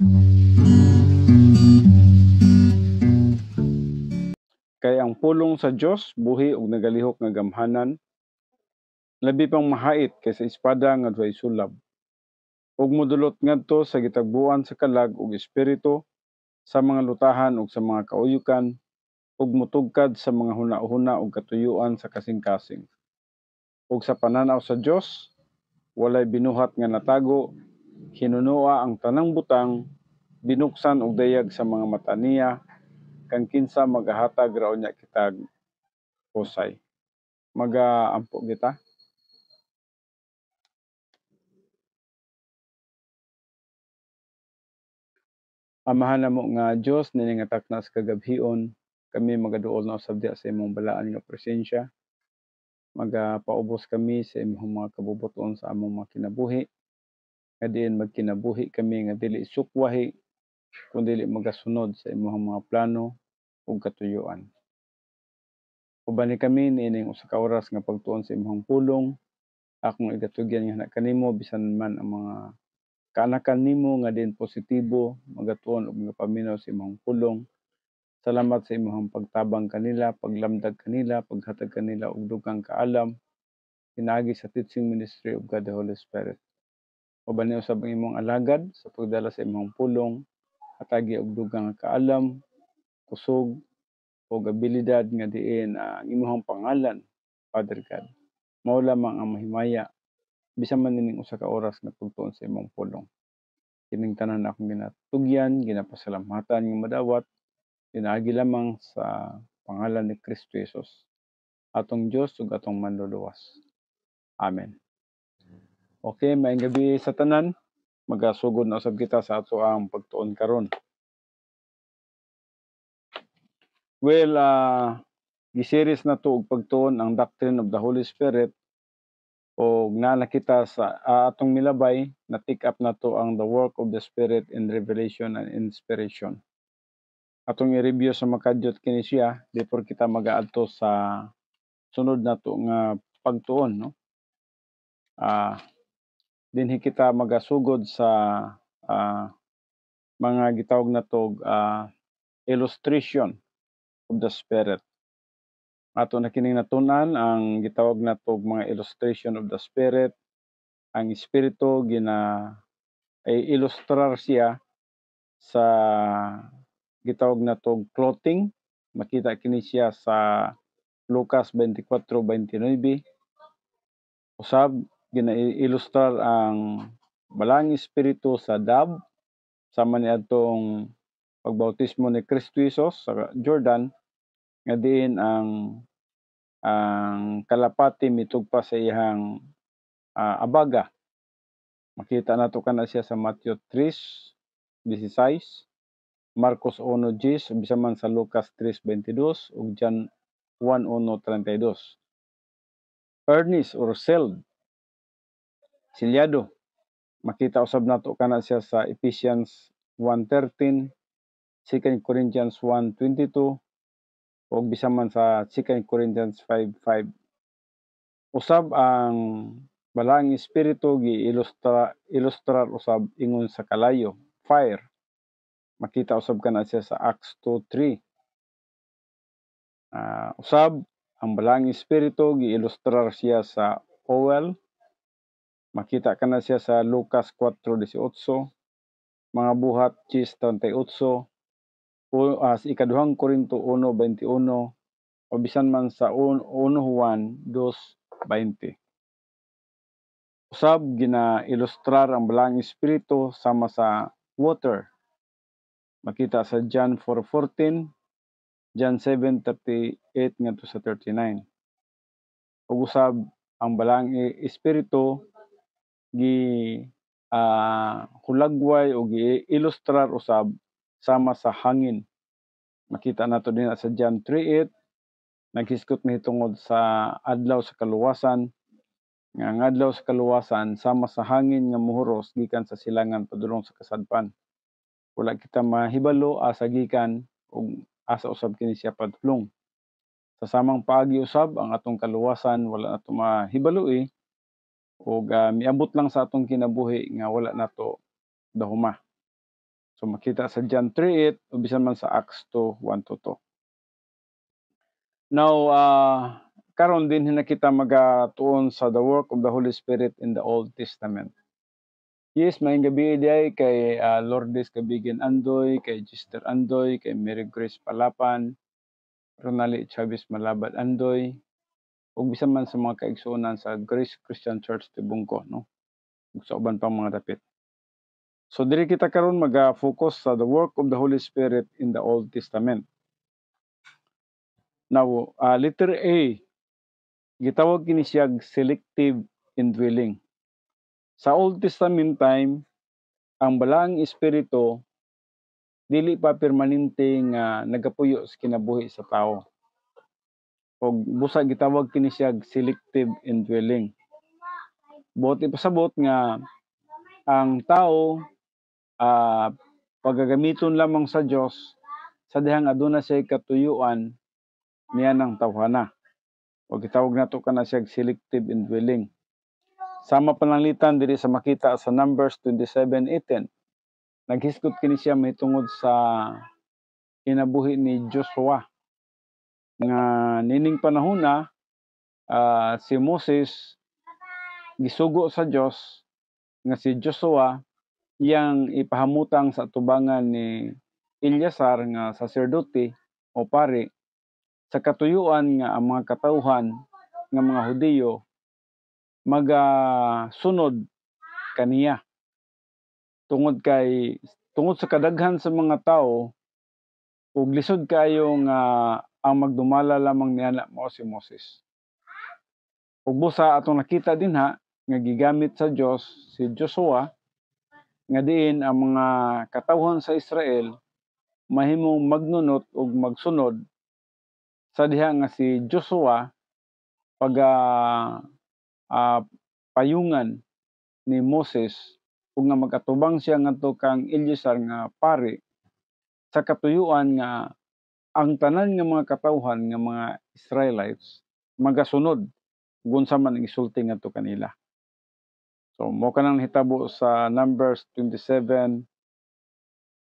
Kay ang pulong sa Dios buhi ug nagalihok nga gamhanan, labi pang mahait kaysa espada nga duhay sulab, ug modulot ngadto sa gitagbuan sa kalag ug espiritu, sa mga lutahan ug sa mga kauyokan, ug motugkad sa mga hunahuna ug katuyuan sa kasing-kasing. Ug sa pananaw sa Dios, walay binuhat nga natago, hinunua ang tanang butang, binuksan og dayag sa mga mata niya, kang kinsa magahatag ra unya kitag husay. Magaampo kita. Amahan namo nga Dios nini nga taknas kagabhion, kami magaduol na usab diha sa imong balaan nga presensya. Magapaubos kami sa imong mga kabubuton sa among mga kinabuhi. Nga diin magkinabuhi kami nga dili sukwahi, kundi magasunod sa imong mga plano ug katuyuan. Ubani kami niining usa ka oras nga pagtuon sa imong pulong, akong igatugyan nga kanimo bisan man ang mga kaanakan nimo nga din positibo magatuon og magapaminaw sa imong pulong. Salamat sa imong pagtabang kanila, paglamdag kanila, paghatag kanila og dugang kaalam pinaagi sa teaching ministry of God the Holy Spirit. Ubani usab ang imong alagad sa pagdala sa imong pulong, hatagi og dugang kaalam, kusog ug abilidad nga diin ang imong pangalan, Father God. Mao lamang ang mahimaya bisan man nining usa ka oras nga pagtuon sa imong pulong. Kining tanan akong ginatugyan, ginapasalamatan nga madawat pinaagi lamang sa pangalan ni Kristo Jesus, atong Dios ug atong manluluwas. Amen. Okay, maayong gabi sa tanan. Magasugod na usab kita sa ato ang pagtuon karon. Well, giseries na to og pagtuon ang Doctrine of the Holy Spirit o naa kita sa atong milabay na pick up na to ang The Work of the Spirit in Revelation and Inspiration. Atong i-review sa makadyot kini siya before kita magaadto sa sunod na to nga pagtuon, no? Dinhi kita magasugod sa mga gitawag na to illustration of the Spirit. Ato na kining natunan ang gitawag na to mga illustration of the Spirit. Ang Espiritu ilustrar siya sa gitawag na to clothing. Makita kini siya sa Lucas 24:29. Usab gina-ilustrar ang balang Espiritu sa dove sama niadtong pagbautismo ni Kristo Jesus sa Jordan nga diin ang kalapati mitugpa sa iyang abaga. Makita nato kana siya sa Matthew 3:16, Marcos 1:10, bisan man sa Lucas 3:22 ug John 1:1:32. Furnished or sealed, silyado. Makita usab nato kana siya sa Ephesians 1:13, 2 Corinthians 1:22 ug bisan man sa 2 Corinthians 5:5. Usab ang balang Espiritu ilustrar usab ingon sa kalayo, fire. Makita usab kana siya sa Acts 2:3. Usab ang balang Espiritu giilustrar siya sa oil. Makita kana siya sa Lucas 4:18, mga buhat 10:38, sa ikaduhang Korinto 1:21 o bisan man sa 1 Juan 2:20. Usab gina-ilustrar ang balang Espiritu sama sa water. Makita sa John 4:14, John 7:38 ngadto sa 39. Ug usab ang balang Espiritu hulagway o gi-ilustrar usab sama sa hangin. Makita nato din sa John 3:8, naghiskot mahitungod sa adlaw sa kaluwasan, nga ang adlaw sa kaluwasan sama sa hangin nga mohuros gikan sa silangan padulong sa kasadpan. Wala kita mahibalo asa gikan ug asa usab kini siya padulong. Sa samang paagi usab ang atong kaluwasan wala nato mahibalo ug miabot lang sa atong kinabuhi nga wala nato dahuma. So makita sa John 3:8 o bisan man sa Acts 2:1-2. Now karon din na kita magatuon sa the work of the Holy Spirit in the Old Testament. Yes, maayong gabi day kay Lourdes Kabigin Andoy, kay Gister Andoy, kay Mary Grace Palapan, Ronali Chavez Malabad Andoy, ug bisan man sa mga kaigsuonan sa Grace Christian Church Tibungko, no? Ug sa uban pang mga dapit. So diri kita karon mag-focus sa the work of the Holy Spirit in the Old Testament. Now, letter A, gitawag kini siya selective indwelling. Sa Old Testament time, ang balaang espiritu dili pa permanente nga nagapuyo sa kinabuhi sa tao. Og busa gitawag kini siya selective indwelling. Buti pasabot nga ang tao pagagamiton lamang sa Dios sa dihang aduna siya katuyuan niya ng tawhana. O gitawag nato kana siya selective indwelling. Sama pananglitan diri sa makita sa Numbers 27:18. Naghisgot kini siya mahitungod sa kinabuhi ni Joshua nga nining panahona si Moses gisugo sa Dios nga si Joshua iyang ipahamutang sa tubangan ni Eleazar nga sacerdote o pari sa katuyuan nga ang mga katawhan nga mga Hudiyo magasunod kaniya tungod sa kadaghan sa mga tao ug lisod kayo nga ang magdumala lamang niana mao si Moses. Ug busa atong nakita dinha nga gigamit sa Dios si Joshua nga diin ang mga katawhan sa Israel mahimong magnunot ug magsunod sa diha nga si Joshua payungan ni Moses ug nga magatubang siya ngadto kang Eleazar nga pari sa katuyuan nga ang tanan nga mga katawhan nga mga Israelites magasunod ug unsa man ang isulti ngadto kanila. So mo kanang hitabo sa Numbers 27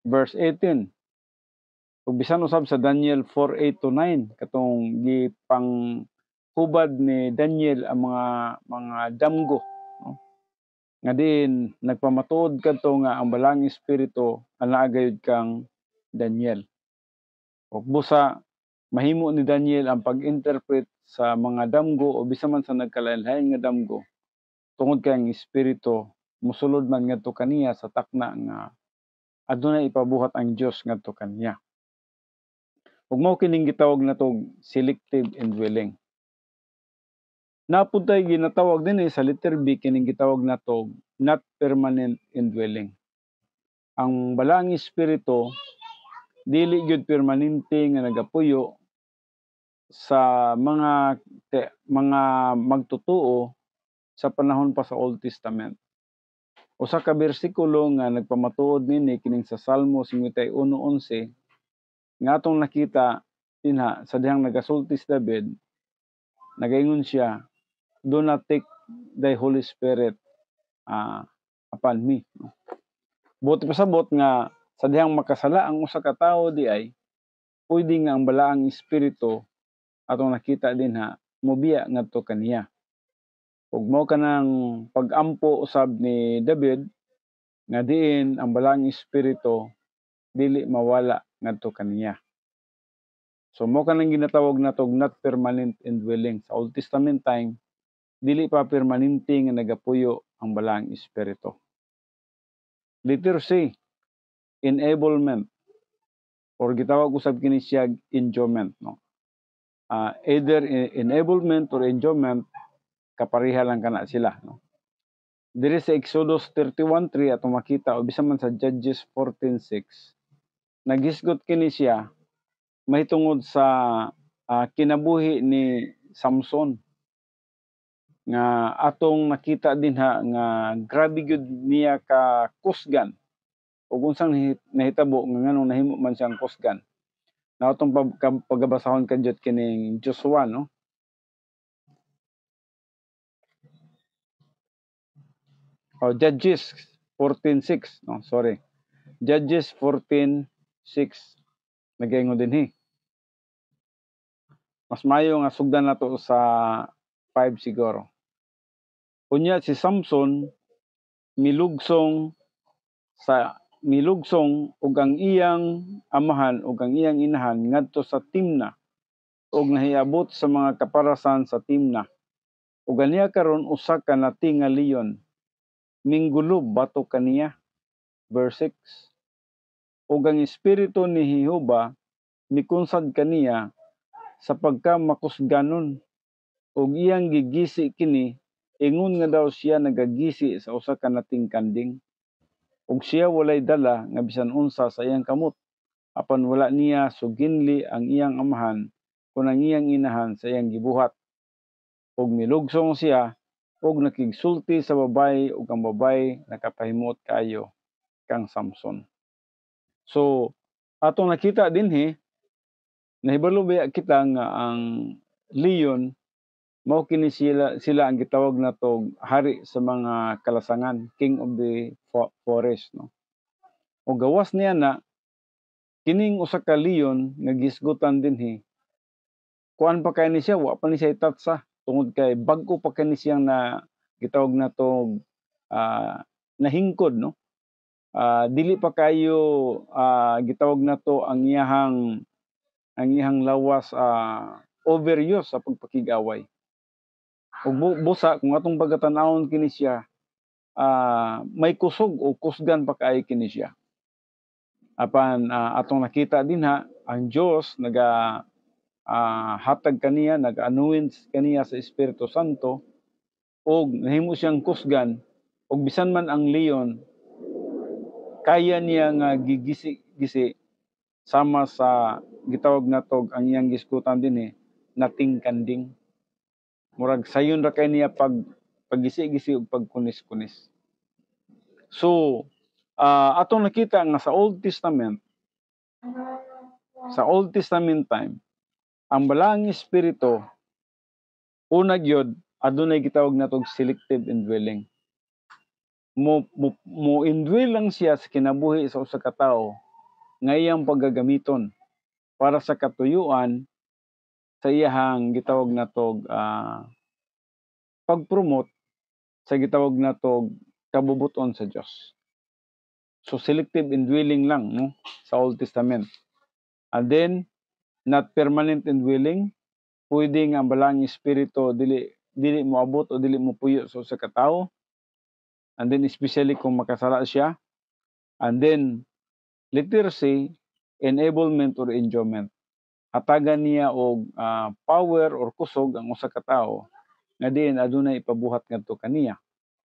verse 18. Ug bisan usab sa Daniel 4:8-9 katong gipang hubad ni Daniel ang mga damgo, no? Nga diin nagpamatuod kadto nga ang balaang espiritu anaa gayud kang Daniel. Ug busa mahimo ni Daniel ang pag-interpret sa mga damgo o bisan man sa nagkalain-lain nga damgo tungod kay ang espiritu mosulod man ngadto kaniya sa takna nga adunay ipabuhat ang Dios ngadto kaniya. Ug mao kining gitawag natong selective indwelling. Napud tay ginatawag dinhi sa letter B kining gitawag natong not permanent indwelling. Ang balaang espiritu dili gyud permanente nga nagapuyo sa mga magtutuo sa panahon pa sa Old Testament. Usa ka bersikulo nga nagpamatuod nini kining sa Salmo 51:11 nga atong nakita dinha sa dihang nagasulti si David, nagaingon siya, "Do not take thy Holy Spirit upon me." Buti pasabot nga sa dihang makasala ang usa ka tawo di ay pwede nga ang balaang espiritu atong nakita dinha mobiya ngadto kaniya. Ug mao kanang pag-ampo usab ni David nga diin ang balaang espiritu dili mawala ngadto kaniya. So mao kanang ginatawag natong not permanent indwelling. Sa Old Testament time dili pa permanente nga nagapuyo ang balaang espiritu. Letter C, enablement or gitawag usab kini siya enjoyment, no? Either enablement or enjoyment kapareha lang kana sila, no? Diri sa Exodus 31:3 atong makita o bisan man sa Judges 14:6 naghisgot kini siya mahitungod sa kinabuhi ni Samson nga atong nakita dinha nga grabe gyud niya ka kusgan ug unsang nahitabo nga nganong nahimo man siyang kusgan. Na atong pagabasahon kadyot kining Joshua, no? Judges 14:6, no? Sorry. Judges 14:6 nagaingon dinhi. Mas maayo nga sugdan nato sa 5 siguro. Unya si Samson milugsong ug ang iyang amahan ug ang iyang inahan ngadto sa Timna ug nahiabot sa mga kaparasan sa Timna. Ug aniya karon usa ka nati nga leon minggulob batok kaniya. Verse 6. Ug ang espiritu ni Jehova mikunsad kaniya sa pagkamakusganon ug iyang gigisi kini ingon nga daw siya nagagisi sa usa ka nating kanding. Ug siya walay dala nga bisan unsa sa iyang kamot apan wala niya suginli ang iyang amahan kun ang iyang inahan sa iyang gibuhat. Ug milugsong siya ug nakigsulti sa babaye ug ang babaye nakapahimuot kaayo kang Samson. So atong nakita dinhi nahibalo ba kita nga ang leon mao kini sila ang gitawag natog hari sa mga kalasangan, king of the forest, no. O gawas niya na kining usa ka leon nga gisgutan dinhi kuan pa kay ni siya wa pa ni siya itatsa tungod kay bag-o pa kani siyang na gitawag natog nahingkod, no. Dili pa kayo gitawag nato ang iyang lawas overuse sa pagpakig-away. Ug busa kung atong pagatan-awon kini siya may kusog o kusgan pa kaayo kini siya. Apan atong nakita dinha ang Dios hatag kaniya, nag-anoint kaniya sa Espiritu Santo ug nahimo siyang kusgan ug bisan man ang leon kaya niya nga gigisi sama sa gitawag natog ang iyang gisgutan dinhi nating kanding. Murag sayon ra kay niya paggisi-gisi ug pagkunis-kunis. So atong nakita nga sa Old Testament time ang balaang espiritu una gyud adunay gitawag natog selective indwelling. Mo indwell lang siya sa kinabuhi sa usa ka tawo nga iyang paggagamiton para sa katuyuan sa iyahang gitawag natog pag-promote sa gitawag natog kabubuton sa Dios. So selective indwelling lang, no, sa Old Testament. And then not permanent indwelling, pwede nga ang balaang espiritu dili moabot o dili mopuyo sa usa ka tawo. And then especially kung makasala siya. And then letter C, enablement or enjoyment. Hatagan niya og power or kusog ang usa ka tawo nga diin adunay ipabuhat ngadto kaniya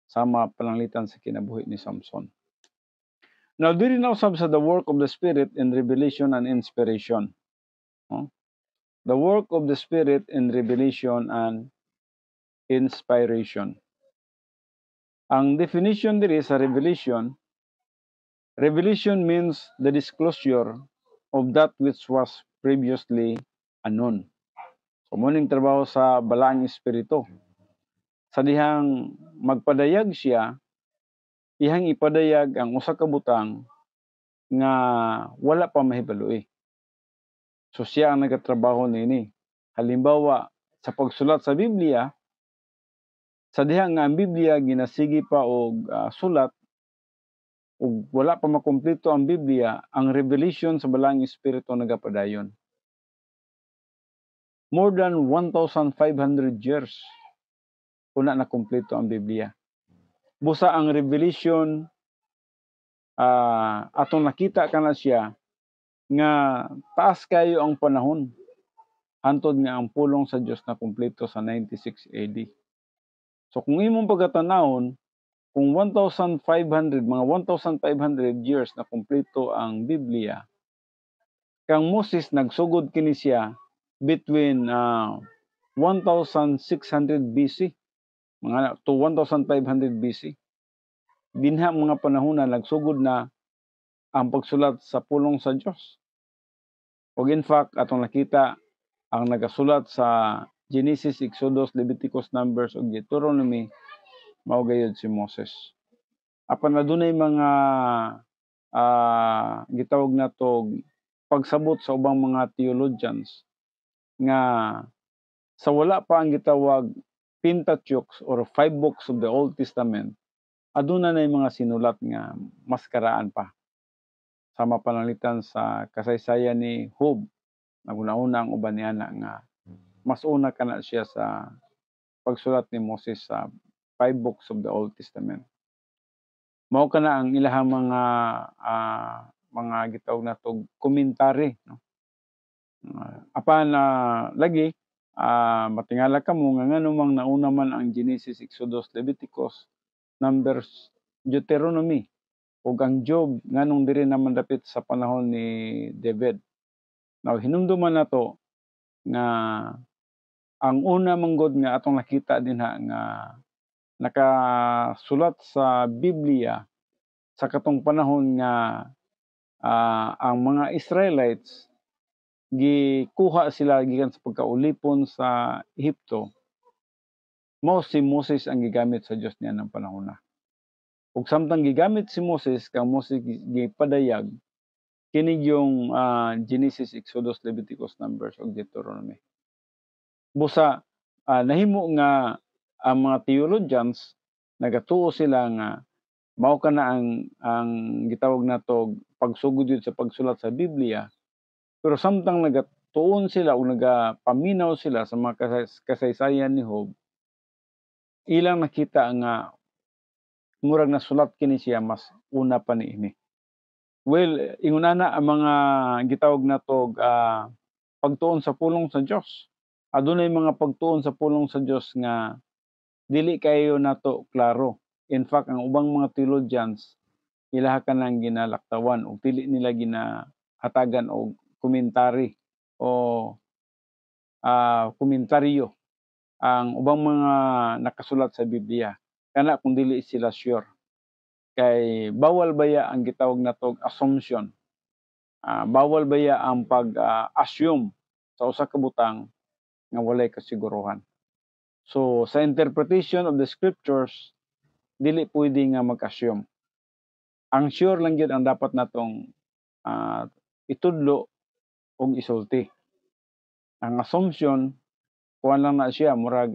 sama pananglitan sa kinabuhi ni Samson. Now diri na usab sa the work of the Spirit in revelation and inspiration. The work of the Spirit in revelation and inspiration. Ang definition diri sa revelation means the disclosure of that which was previously unknown. So muning trabaho sa balaang espiritu. Sa dihang magpadayag siya, ihang ipadayag ang usa ka butang nga wala pa mahibalo. So siya ang nagatrabaho nini. Halimbawa, sa pagsulat sa Biblia, sa dihang nga ang Biblia ginasigi pa og sulat ug wala pa makumpleto ang Biblia, ang revelation sa balaang espiritu nagapadayon. More than 1,500 years una na kumpleto ang Biblia. Busa ang revelation atong nakita kana siya nga taas kayo ang panahon hantod nga ang pulong sa Dios na kumpleto sa 96 AD. So kung imong pagatan-awon kung 1,500 years na kumpleto ang Biblia, kang Moses nagsugod kini siya between 1,600 BC mga to 1,500 BC. Dinha mga panahon na nagsugod na ang pagsulat sa pulong sa Dios. Ug in fact atong nakita ang nagasulat sa Genesis, Exodus, Leviticus, Numbers ug Deuteronomy mao gayud si Moses. Apan adunay mga gitawag nato pagsabot sa ubang mga theologians nga sa wala pa ang gitawag Pentateuch or 5 books of the Old Testament, aduna nay mga sinulat nga mas karaan pa sa mapananglitan sa kasaysayan ni Job. Naguna-una ang uban niana nga mas una kana siya sa pagsulat ni Moses sa 5 books of the Old Testament. Mao kana ang ilahang mga gitawag nato komentary, no? Apan lagi matingala kamo nga ngano mang nauna man ang Genesis, Exodus, Leviticus, Numbers, Deuteronomy ug ang Job nganong diri naman dapit sa panahon ni David. Now hinumduman nato nga ang una manggod nga atong nakita dinha nga nakasulat sa Biblia sa katong panahon nga ang mga Israelites gikuha sila gikan sa pagkaulipon sa Ehipto, mao si Moses ang gigamit sa Dios nianang panahona. Ug samtang gigamit si Moses kang Moses gipadayag kini yung Genesis, Exodus, Leviticus, Numbers ug Deuteronomy. Busa nahimo nga ang mga theologians nagatuo sila nga mao kana ang gitawag nato pagsugod yun sa pagsulat sa Biblia. Pero samtang nagatuon sila o nagapaminaw sila sa mga kasaysayan ni Job, ilang nakita nga murag nasulat kini siya mas una pa niini. Well, ingunana ang mga gitawag nato pagtuon sa pulong sa Dios. Adunay mga pagtuon sa pulong sa Dios nga dili kayo nato klaro. In fact, ang ubang mga theologians ilaha kanang ginalaktawan o dili nila ginahatagan og komentary o komentaryo ang ubang mga nakasulat sa Biblia kana kung dili sila sure. Kay bawal baya ang gitawag natog assumption. Bawal baya ang pag-assume sa usa ka butang nga walay kasiguruhan. So sa interpretation of the scriptures, dili pwede nga mag-assume. Ang sure lang gyud ang dapat natong itudlo ug isulti. Ang assumption kuan lang na siya murag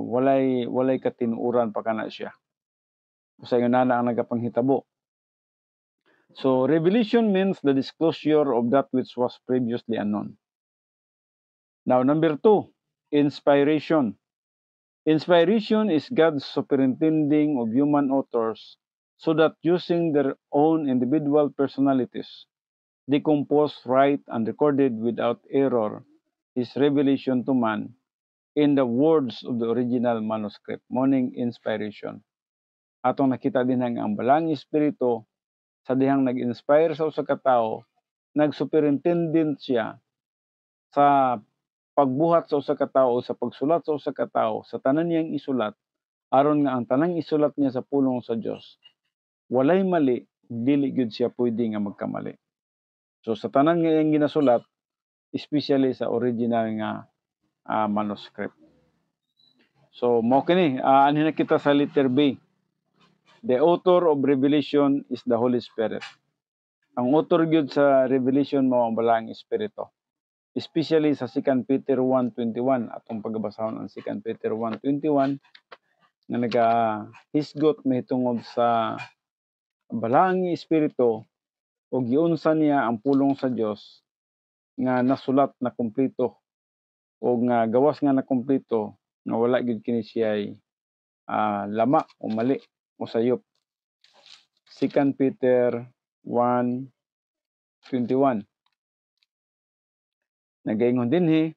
walay katinuoran pa kana siya. Usa yun na ang nagapanghitabo. So revelation means the disclosure of that which was previously unknown. Now number 2, inspiration. Inspiration is God's superintending of human authors so that using their own individual personalities, they compose, write, and recorded without error His revelation to man in the words of the original manuscript. Morning inspiration. Atong nakita din ang balang espiritu sa dihang nag-inspire sa usa ka tawo, nag-superintendent siya sa pagbuhat sa usa ka tawo, sa pagsulat sa usa ka tawo, sa tanan niyang isulat, aron nga ang tanang isulat niya sa pulong sa Dios walay mali, dili gyud siya pwede nga magkamali. So sa tanan nga iyang ginasulat, especially sa original nga manuscript. So mao kini anhin kita sa letter B. The author of Revelation is the Holy Spirit. Ang author gyud sa Revelation mao ang balang espiritu. Especially sa 2 Peter 1:21 atong pagbasahon ang 2 Peter 1:21 nga nagahisgot mahitungod sa balang espiritu o giunsa niya ang pulong sa Dios nga nasulat na kumpleto o nga gawas nga na kumpleto nga wala gyud kini siya lama o mali o sayop. 2 Peter 1:21 nagaingon dinhi,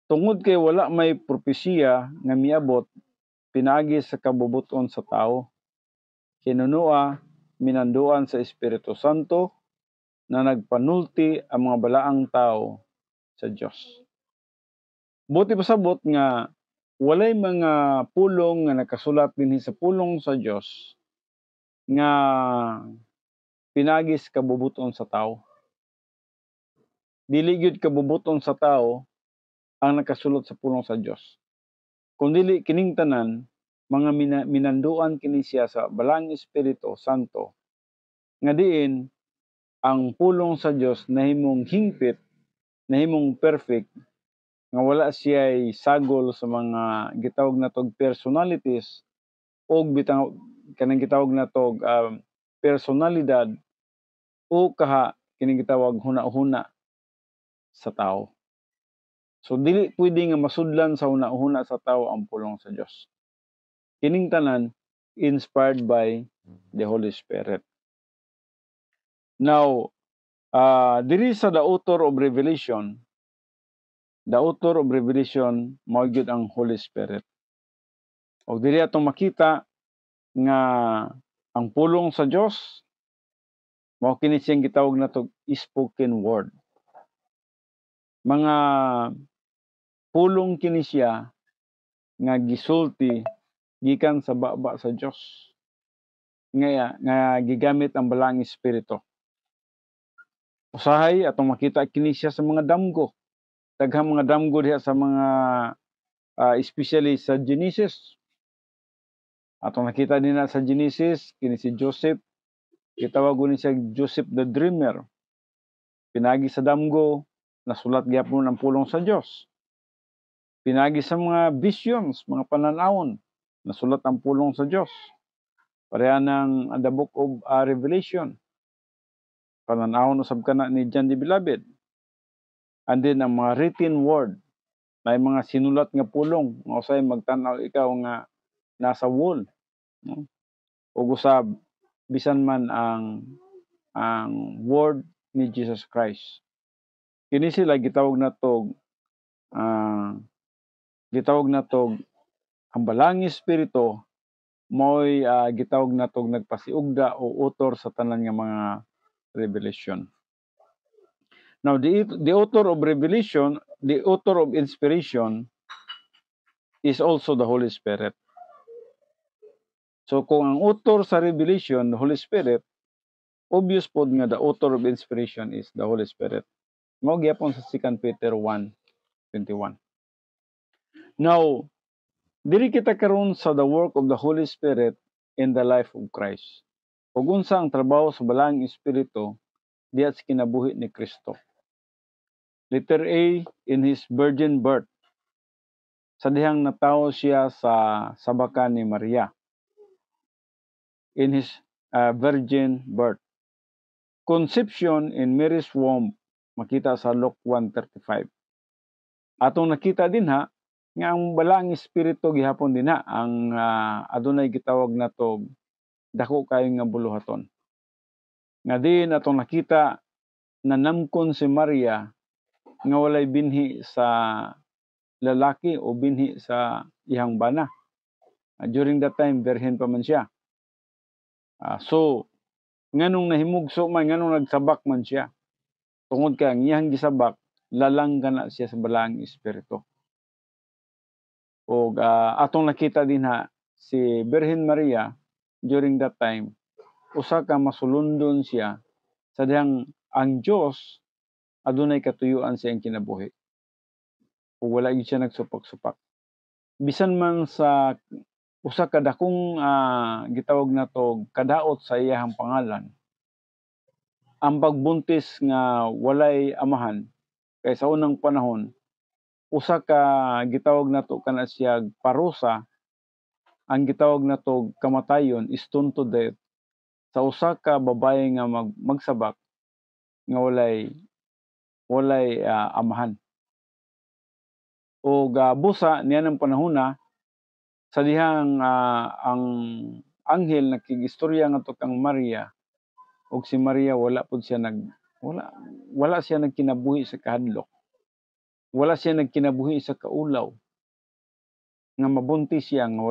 tungod kay wala may propesiya nga miabot pinaagi sa kabubuton sa tao, kinunua minanduan sa Espiritu Santo na nagpanulti ang mga balaang tao sa Dios. Buti pasabot nga walay mga pulong nga nakasulat dinhi sa pulong sa Dios nga pinagis kabubuton sa tao. Dili gyud kabubuton sa tao ang nakasulat sa pulong sa Dios. Kung dili kining tanan mga minanduan kini siya sa balang Espiritu Santo nga diin ang pulong sa Dios nahimong hingpit, nahimong perfect nga wala siya'y sagol sa mga gitawag natog personalities o bitaw kanang gitawag natog personalidad o kaha kining gitawag huna-huna sa tao. So dili pwede nga masudlan sa huna-huna sa tao ang pulong sa Dios. Kining tanan inspired by the Holy Spirit. Now, diri sa the author of Revelation mao gyud ang Holy Spirit. Og diri atong makita nga ang pulong sa Dios mao kini siyang gitawag natog spoken word. Mga pulong kini siya nga gisulti gikan sa baba sa Dios. Nga gigamit ang balaang espiritu. Usahay atong makita kini siya sa mga damgo. Daghang mga damgo diha sa mga especially sa Genesis. Atong nakita din na sa Genesis kini si Joseph, gitawag ni siya Joseph the Dreamer. Pinagi sa damgo, nasulat gyapon ang pulong sa Dios. Pinagi sa mga visions, mga pananawon, nasulat ang pulong sa Dios. Pareha ng the book of Revelation. Pananawon usab kana ni John the Beloved. And then ang mga written word, may mga sinulat nga pulong, nga usay magtan-aw ikaw nga nasa wall, no? Ug usab bisan man ang word ni Jesus Christ. Kini sila gitawag natog ang balaang espiritu mo'y gitawag natog nagpasiugda o author sa tanan nga mga revelation. Now the author of revelation, the author of inspiration is also the Holy Spirit. So kung ang author sa revelation, the Holy Spirit, obvious pod nga the author of inspiration is the Holy Spirit. Mao gyapon sa 2 Peter 1:21. Now, diri kita karon sa the work of the Holy Spirit in the life of Christ. Ug unsa ang trabaho sa balaang espiritu diha sa kinabuhi ni Kristo. Letter A, in his virgin birth. Sa dihang natawo siya sa sabakan ni Maria. In his virgin birth. Conception in Mary's womb, makita sa Luke 1:35. Atong nakita din nga ang balaang espiritu gihapon din ang adunay gitawag natog dako kayo nga buluhaton. Nga din atong nakita na namkon si Maria nga walay binhi sa lalaki o binhi sa iyang bana. During that time, virgin pa man siya. So, nganong nahimugso man, nganong nagsabak man siya. Tungod kay ang iyang gisabak, lalang na siya sa balaang espiritu. O atong nakita din si Virgin Maria, during that time, usa ka masulundon siya sa dihang ang Dios adunay katuyuan sa iyang kinabuhi. O wala gyud siya nagsupak-supak. Bisan man sa usa ka dakong gitawag natog kadaot sa iyang pangalan, ang pagbuntis nga walay amahan kay sa unang panahon usa ka gitawag nato kana siya parusa, ang gitawag natog kamatayon, stone to death, sa usa ka babaye nga magsabak nga walay amahan. O busa niya ng panahona sa dihang ang anghel nakigistorya ngadto kang Maria, ug si Maria wala siya nagkinabuhi sa kahadlok. Wala siya nagkinabuhi sa kaulaw. Nga mabuntis siya nga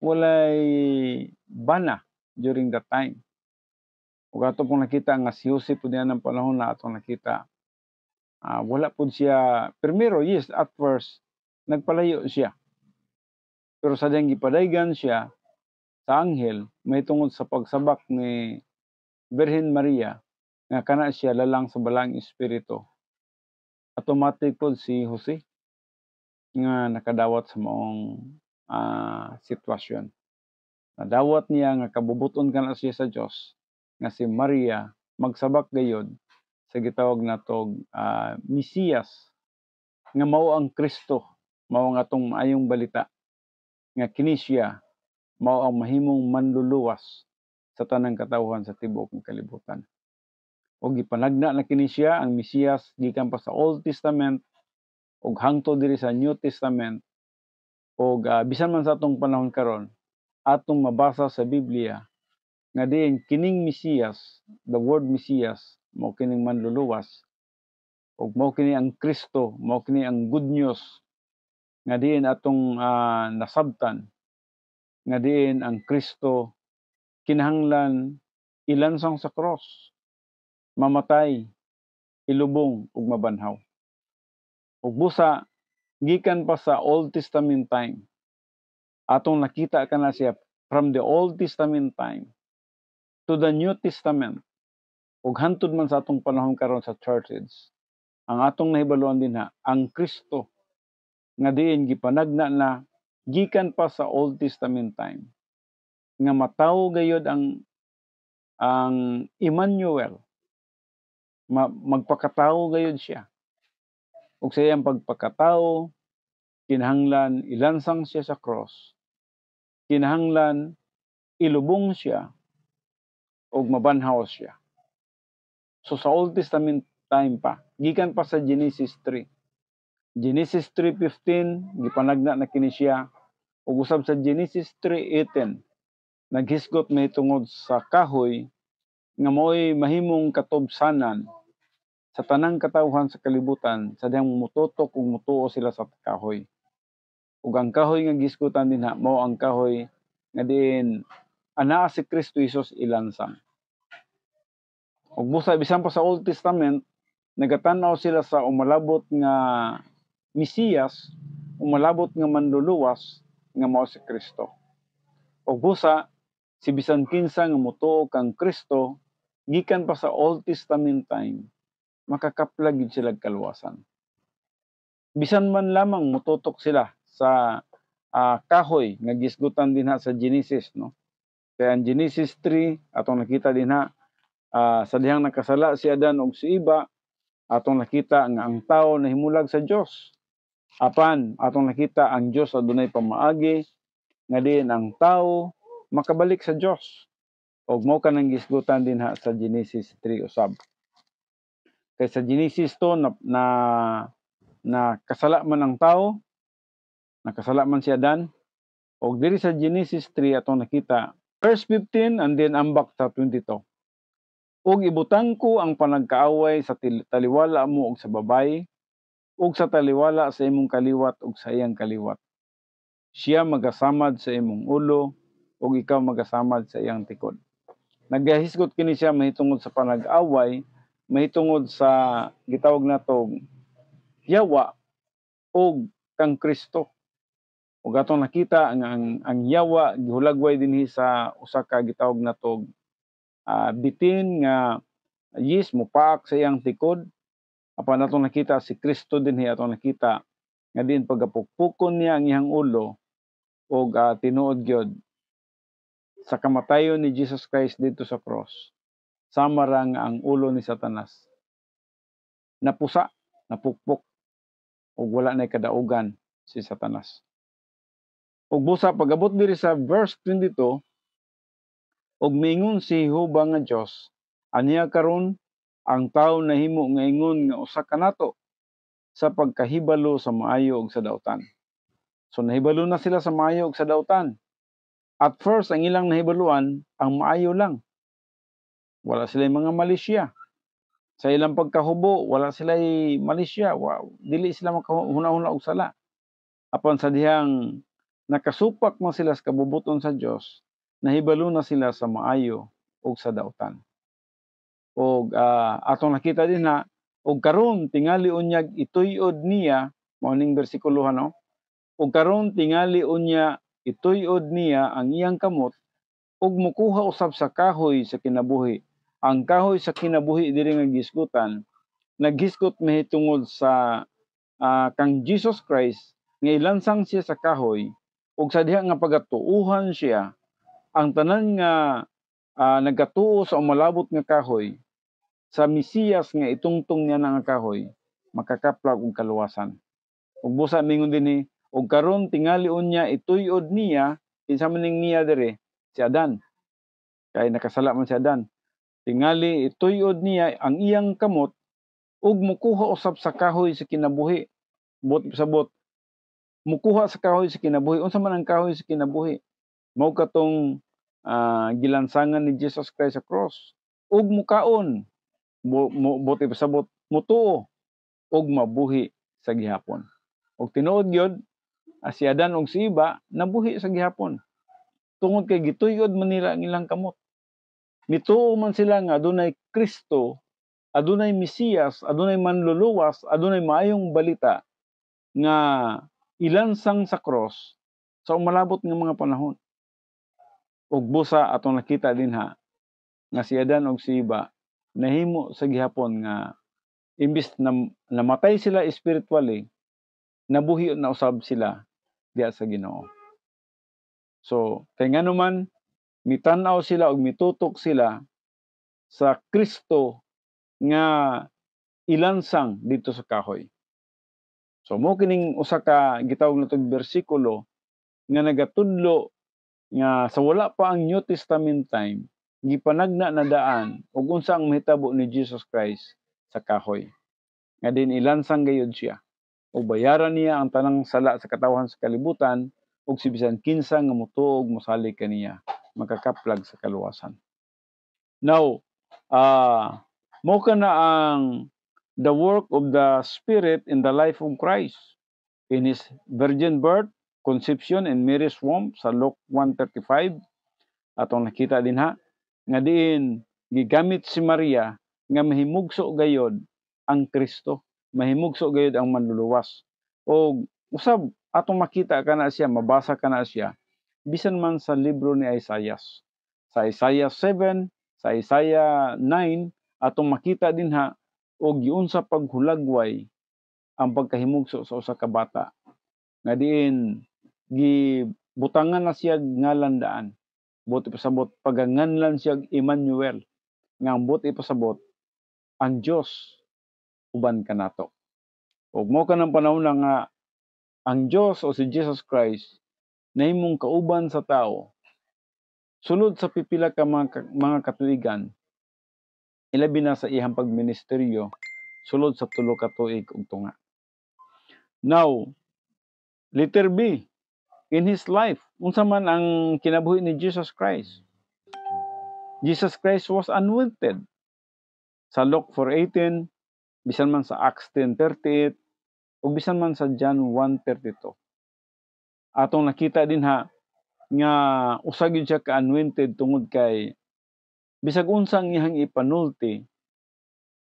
walay bana during that time. Ug ato pong nakita nga si Jose pud niya ng panahon na atong nakita wala pud siya primero, yes, at first nagpalayo siya. Pero sa diyang gipadaygan siya sa anghel may tungod sa pagsabak ni Virgin Maria nga kana siya lalang sa balaang espiritu. Automatic po si Jose nga nakadawat sa maong sitwasyon. Nadawat niya nga kabubuton kana siya sa Dios nga si Maria magsabak gayud sa gitawag natog Mesiyas nga mao ang Kristo, mao nga atong maayong balita nga kini siya mao ang mahimong manluluwas sa tanang katawhan sa tibuok nga kalibutan. Og gipanagna na kini siya ang Mesiyas gikan pa sa Old Testament ug hangtod diri sa New Testament og bisan man sa atong panahon karon atong mabasa sa Biblia nga diin kining Mesiyas, the word Mesiyas mao kining manluluwas ug mao kini ang Kristo, mao kini ang good news nga diin atong nasabtan nga diin ang Kristo kinahanglan ilansang sa cross, mamatay, ilubong ug mabanhaw. Ug busa gikan pa sa Old Testament time atong nakita kana siya from the Old Testament time to the New Testament ug hantod man sa atong panahon karon sa church age ang atong nahibaluan dinha ang Kristo nga diin gipanagna na gikan pa sa Old Testament time nga matawo gayud ang Emmanuel, magpakatawo gayud siya ug sa iyang pagpakatawo kinahanglan ilansang siya sa cross, kinahanglan ilubong siya ug mabanhaw siya. So sa Old Testament time pa, gikan pa sa Genesis 3. Genesis 3:15 gipanagna na kini siya ug usab sa Genesis 3:18 naghisgot mahitungod sa kahoy nga mao'y mahimong katubsanan sa tanang katawhan sa kalibutan sa dihang mututok ug mutuo sila sa kahoy. Ug ang kahoy nga gisgutan dinha mao ang kahoy nga diin anaa si Kristo Hesus ilansang. Ug busa bisan pa sa Old Testament nagatan-aw sila sa umalabot nga Mesiyas, umalabot nga manluluwas nga mao si Kristo. Ug busa si bisan kinsa nga motuo kang Kristo gikan pa sa Old Testament time makakaplag gid sila kaluwasan. Bisan man lamang mututok sila sa kahoy nga gisgutan dinha sa Genesis, no? Kaya ang Genesis 3 atong nakita dinha sa dihang nakasala si Adan ug si Eva atong nakita nga ang tao nahimulag sa Dios. Apan atong nakita ang Dios adunay pamaagi nga diin ang tao makabalik sa Dios. Og mao kanang gisgutan dinha sa Genesis 3 usab. Kay sa Genesis 2 na kasala man ang tao, nakasala man si Adan. Og diri sa Genesis 3 atong nakita verse 15 and then ambak sa 22. Og ibutang ko ang panagkaaway sa taliwala mo og sa babay ug sa taliwala sa imong kaliwat ug sa iyang kaliwat. Siya magasamad sa imong ulo ug ikaw magasamad sa iyang tikod. Nagahisgot kini siya mahitungod sa panag-away, mahitungod sa gitawag natong yawa ug kang Kristo. Ug atong nakita ang yawa gihulagway dinhi sa usa ka gitawag natong bitin nga yis mopaak sa iyang tikod. Apan atong nakita si Kristo dinhi atong nakita nga din pagapukpukon niya ang iyang ulo ug tinuod gyud sa kamatayon ni Jesus Christ dito sa cross. Sama ra nga ang ulo ni Satanas napusa, napukpok ug wala nay kadaugan si Satanas. Ug busa pag-abot diri sa verse 22 ug miingon si Jehova nga Dios aniya karon ang tawo nahimo nga ingon nga usa kanato sa pagkahibalo sa maayo ug sa dautan. So nahibalo na sila sa maayo ug sa dautan. At first ang ilang nahibaluan ang maayo lang. Wala sila mga malisya. Sa ilang pagkahubo wala sila malisya. Dili sila makahuna-huna og sala. Apan sa dihang nakasupak man sila sa kabubuton sa Dios, nahibalo na sila sa maayo ug sa dautan. Og atong nakita din na og karon tingali unyag ituyod niya mao ning bersikulo no. Og karon tingali unya ituyod niya ang iyang kamot ug mokuha usab sa kahoy sa kinabuhi. Ang kahoy sa kinabuhi diri nga gisgutan naghisgot mahitungod sa kang Jesus Christ nga ilansang siya sa kahoy ug sa diha nga pagatuuhan siya ang tanan nga nagatuo sa umalabot nga kahoy, sa Mesiyas nga itungtong niya nga kahoy, makakaplag og kaluwasan. Ug busa mingon dinhi, ug karon tingali unya ituyod niya, kinsa man ning niya dire? Si Adan. Kay nakasala man si Adan. Tingali ituyod niya ang iyang kamot ug mukuha usab sa kahoy sa kinabuhi. Sabot mukuha sa kahoy sa kinabuhi. Unsa man ang kahoy sa kinabuhi? Mao katong gilansangan ni Jesus Christ sa cross. Ug mukaon, buti pasabot mutuo ug mabuhi sa gihapon. Ug tinuod gyud si Adan ug si Eva nabuhi sa gihapon. Tungod kay gituyod man nila ang ilang kamot. Mituo man sila nga adunay Kristo, adunay Mesiyas, adunay manluluwas, adunay maayong balita nga ilansang sa cross sa umalabot nga mga panahon. Ug busa atong nakita dinha nga si Adan ug si Eva nahimo sa gihapon nga imbis na namatay sila spiritually, nabuhi na usab sila diha sa Ginoo. So, kay nganuman mitan-aw sila ug mitutok sila sa Kristo nga ilansang dito sa kahoy. So mo kining usa ka gitawag natong bersikulo nga nagatudlo nga sa wala pa ang New Testament time, gipanagna na daan ug unsa ang mahitabo ni Jesus Christ sa kahoy. Nga din ilansang gayud siya. Ug bayaran niya ang tanang sala sa katawhan sa kalibutan ug si bisan kinsa nga motuog mosalig kaniya makakaplag sa kaluwasan. Now, mo kana ang the work of the Spirit in the life of Christ in His virgin birth, conception, and Mary's womb sa Luke 1:35. Atong nakita din ha, nga diin gigamit si Maria nga mahimugso gayod ang Kristo, mahimugso gayod ang manluluwas. O usab atong makita kana siya, mabasa kana siya, bisan man sa libro ni Isaiah. Sa Isaiah 7, sa Isaiah 9, atong makita din ha, og giunsa paghulagway ang pagkahimugso sa usa ka bata. Nga diin gibutangan na siya ngalan daan. Buti pasabot paganganlan siya Emmanuel. Nga buti pasabot ang Dios uban kanato. Ug mo kanang panahon na nga ang Dios o si Jesus Christ nahimong kauban sa tao. Sulod sa pipila ka mga katuigan, ilabi na sa iyang pagministeryo, sulod sa 3 ka tuig ug tunga. Now, letter B, in His life, unsa man ang kinabuhi ni Jesus Christ? Jesus Christ was anointed. Sa Luke 4:18, bisan man sa Acts 10:38, ug bisan man sa John 1:32. Atong nakita din ha nga usa gyud siya ka-anointed tungod kay bisag unsang iyang ipanulti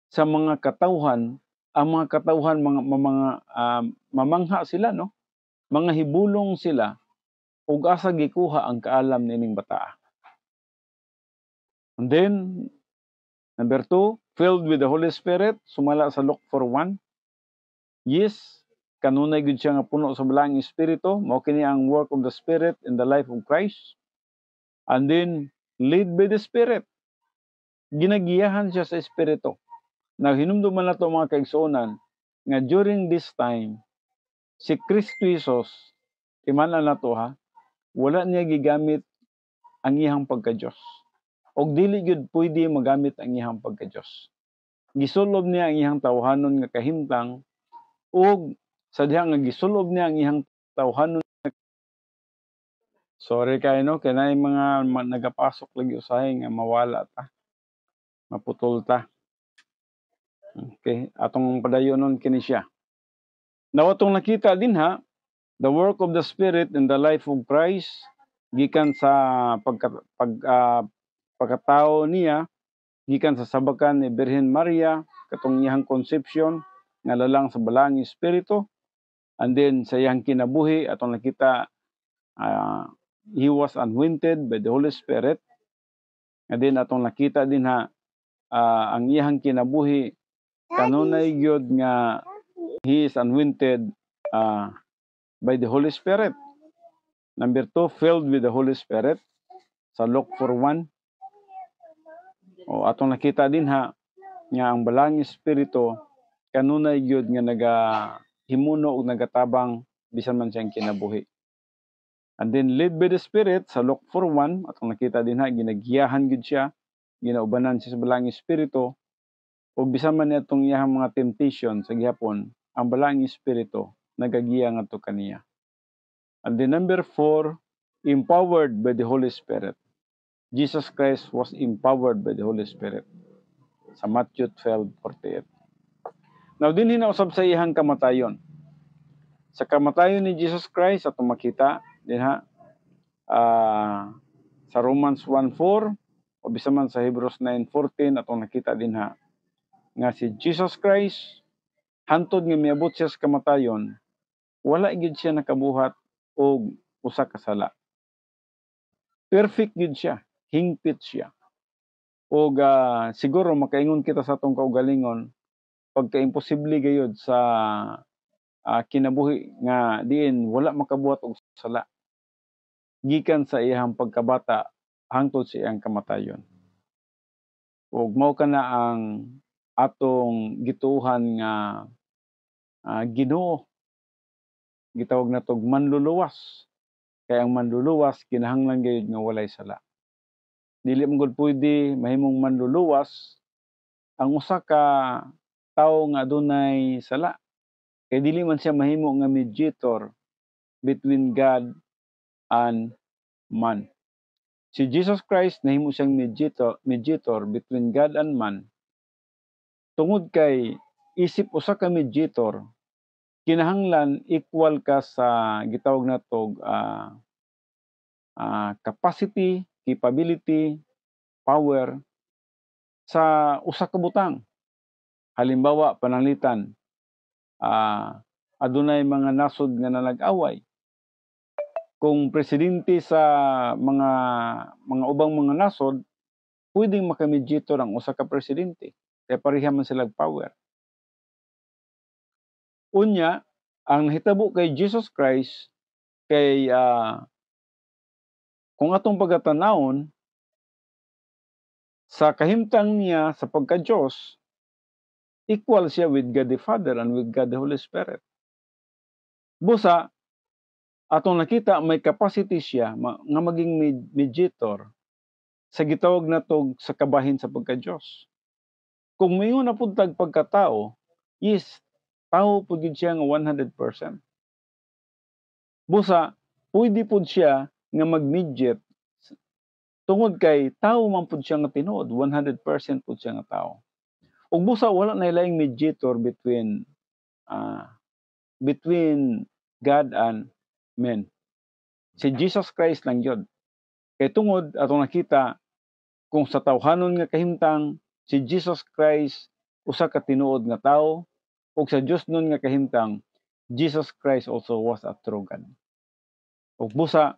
sa mga katawhan, ang mga katawhan mga mamangha sila, no? Mga hibulong sila ug asa gikuha ang kaalam nining bata. And then number 2, filled with the Holy Spirit, sumala sa Luke 4:1. Yes, kanunay gud siya nga puno sa balaang espiritu, mao kini ang work of the Spirit in the life of Christ. And then led by the Spirit. Ginagiyahan siya sa espiritu. Now hinumduman nato mga kaigsuonan nga during this time si Kristo Jesus, timan-an nato ha, wala niya gigamit ang iyang pagka-Dios. Og dili gyud pwede magamit ang iyang pagka-Dios. Gisulob niya ang iyang tawhanon nga kahimtang ug sa diha nga gisulob niya ang iyang tawhanon. Sorry kayo no, kay naay mga nagapasok lagi usahay nga mawala ta. Maputol ta. Okay, atong padayonon kini siya. Now atong nakita din ha, the work of the Spirit in the life of Christ gikan sa pagkatao niya, gikan sa sabakan ni Birhen Maria, katong iyang conception nga lalang sa balaang espiritu, and then sa iyang kinabuhi atong nakita he was anointed by the Holy Spirit. And then atong nakita din ha ang iyang kinabuhi kanunay gyud nga he is anointed by the Holy Spirit. Number 2, filled with the Holy Spirit sa Luke 4:1. O atong nakita din ha nga ang balang espiritu kanunay gyud nga nagahimuno ug nagatabang bisan man siyang kinabuhi. And then led by the Spirit sa Luke 4:1 atong nakita din ha ginagiyahan gyud siya, ginaubanan siya sa balang espiritu ug bisan man niadtong iyang mga temptation sa gihapon, ang balang espiritu nagagiya ngadto kaniya. And then number 4, empowered by the Holy Spirit. Jesus Christ was empowered by the Holy Spirit sa Matthew 12:48. Now dinhi na usab sa iyang kamatayon. Sa kamatayon ni Jesus Christ atong makita dinha sa Romans 1:4 o bisan man sa Hebrews 9:14 atong nakita dinha nga si Jesus Christ hantod nga miabot siya sa kamatayon, wala gyud siya nakabuhat og usa ka sala. Perfect gyud siya, hingpit siya. Og siguro makaingon kita sa atong kaugalingon pagka-imposible gayud sa kinabuhi nga diin wala makabuhat og sala gikan sa iyang pagkabata hangtod sa iyang kamatayon. Ug mao kana ang atong gituohan nga Ginoo. Gitawag natog manluluwas. Kay ang manluluwas kinahanglan gayud nga walay sala. Dili man gud pwede mahimong manluluwas ang usa ka tawo nga adunay sala. Kay dili man siya mahimo nga mediator between God and man. Si Jesus Christ nahimo siyang mediator between God and man. Tungod kay isip usa ka mediator, kinahanglan equal ka sa gitawag natog capacity, capability, power sa usa ka butang. Halimbawa pananglitan, adunay mga nasod nga nanag-away. Kung presidente sa mga ubang mga nasod, pwedeng makamediator ang usa ka presidente. Kaya pareha man sila power. Unya, ang hitabo kay Jesus Christ kay kung atong pagkatanawon sa kahimtang niya sa pagka-Dios, equal siya with God the Father and with God the Holy Spirit. Busa atong nakita may capacity siya nga maging mediator sa gitawag natog sa kabahin sa pagka-Dios. Kung mayon na pud tag pagkatao, yes, tao pud gid siya nga 100%. Busa pwede pud siya nga mag-mediate tungod kay tao man pud siya nga tinuod, 100% pud siya nga tao. Ug busa wala na laing mediator between God and men. Si Jesus Christ lang yun. Kay tungod atong nakita kung sa tawhanon nga kahimtang si Jesus Christ usa ka tinuod nga tawo ug sa Dios nun nga kahimtang Jesus Christ also was a true God. Ug busa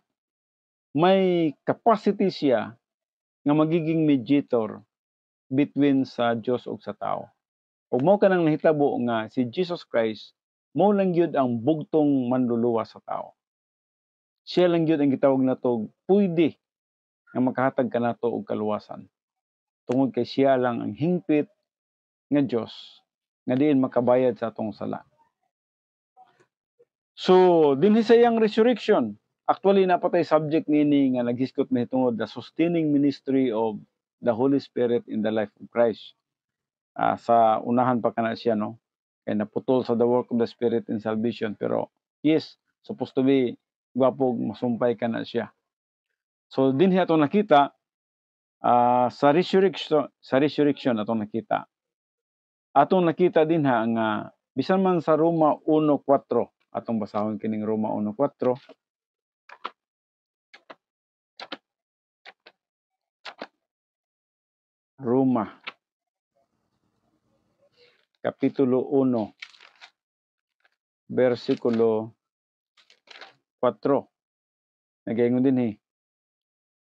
may capacity siya nga magiging mediator between sa Dios ug sa tao. Ug mao kanang nahitabo nga si Jesus Christ mao lang gyud ang bugtong manluluwas sa tao. Siya lang gyud ang gitawag natog pwede nga makahatag kanato og kaluwasan. Tungod kay siya lang ang hingpit nga Dios nga diin makabayad sa atong sala. So dinhi sa iyang resurrection, actually napatay subject nini nga naghiskot mahitungod the sustaining ministry of the Holy Spirit in the life of Christ. Sa unahan pa kana siya no, kay naputol sa the work of the Spirit in salvation, pero yes, supposed to be gwapog masumpay kana siya. So dinhi atong nakita sa resurrection atong nakita. Atong nakita dinha nga bisan man sa Roma 1:4 atong basahon kining Roma 1:4. Roma Kapitulo 1 versikulo 4. Nagaingon dinhi.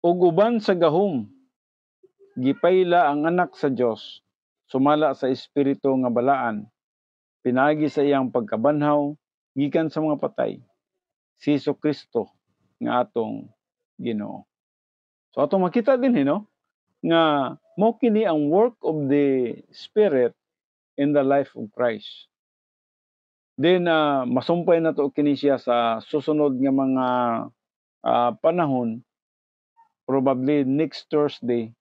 Ug uban sa gahom gipayla ang anak sa Dios sumala sa espiritu nga balaan pinaagi sa iyang pagkabanhaw gikan sa mga patay si Jesu-Kristo nga atong Ginoo. So atong makita dinhi no nga mao kini ang work of the Spirit in the life of Christ. Then, masumpay nato kini siya sa susunod nga mga, panahon, probably next Thursday,